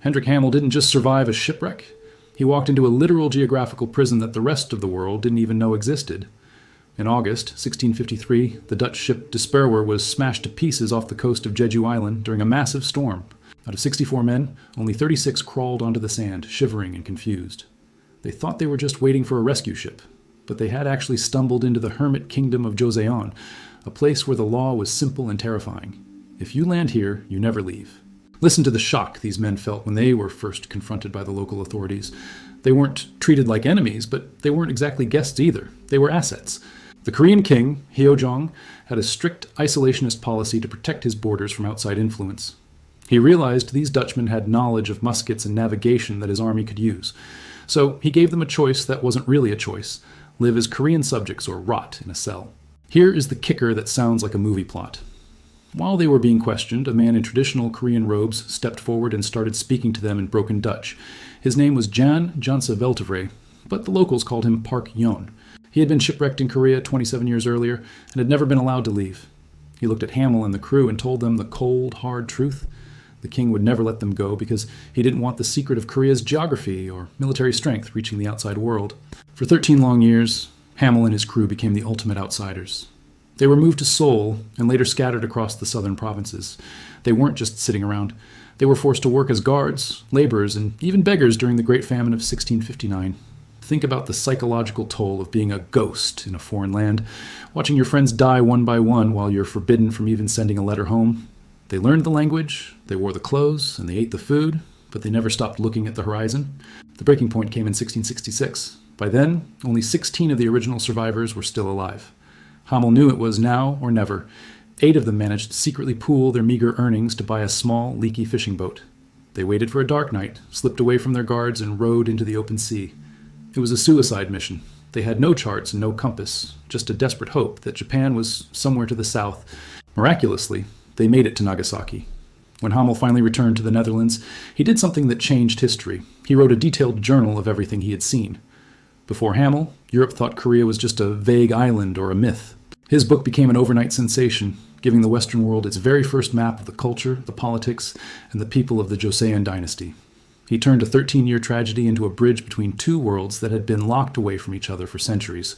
Hendrik Hamel didn't just survive a shipwreck, he walked into a literal geographical prison that the rest of the world didn't even know existed. In August 1653, the Dutch ship Desperwer was smashed to pieces off the coast of Jeju Island during a massive storm. Out of 64 men, only 36 crawled onto the sand, shivering and confused. They thought they were just waiting for a rescue ship, but they had actually stumbled into the hermit kingdom of Joseon, a place where the law was simple and terrifying. If you land here, you never leave. Listen to the shock these men felt when they were first confronted by the local authorities. They weren't treated like enemies, but they weren't exactly guests either. They were assets. The Korean king, Heojong, had a strict isolationist policy to protect his borders from outside influence. He realized these Dutchmen had knowledge of muskets and navigation that his army could use. So he gave them a choice that wasn't really a choice: live as Korean subjects or rot in a cell. Here is the kicker that sounds like a movie plot. While they were being questioned, a man in traditional Korean robes stepped forward and started speaking to them in broken Dutch. His name was Jan Janse Veltevre, but the locals called him Park Yon. He had been shipwrecked in Korea 27 years earlier and had never been allowed to leave. He looked at Hamel and the crew and told them the cold, hard truth. The king would never let them go because he didn't want the secret of Korea's geography or military strength reaching the outside world. For 13 long years, Hamel and his crew became the ultimate outsiders. They were moved to Seoul and later scattered across the southern provinces. They weren't just sitting around. They were forced to work as guards, laborers, and even beggars during the Great Famine of 1659. Think about the psychological toll of being a ghost in a foreign land, watching your friends die one by one while you're forbidden from even sending a letter home. They learned the language, they wore the clothes, and they ate the food, but they never stopped looking at the horizon. The breaking point came in 1666. By then, only 16 of the original survivors were still alive. Hamel knew it was now or never. 8 of them managed to secretly pool their meager earnings to buy a small, leaky fishing boat. They waited for a dark night, slipped away from their guards, and rowed into the open sea. It was a suicide mission. They had no charts and no compass, just a desperate hope that Japan was somewhere to the south. Miraculously, they made it to Nagasaki. When Hamel finally returned to the Netherlands, he did something that changed history. He wrote a detailed journal of everything he had seen. Before Hamel, Europe thought Korea was just a vague island or a myth. His book became an overnight sensation, giving the Western world its very first map of the culture, the politics, and the people of the Joseon dynasty. He turned a 13-year tragedy into a bridge between two worlds that had been locked away from each other for centuries.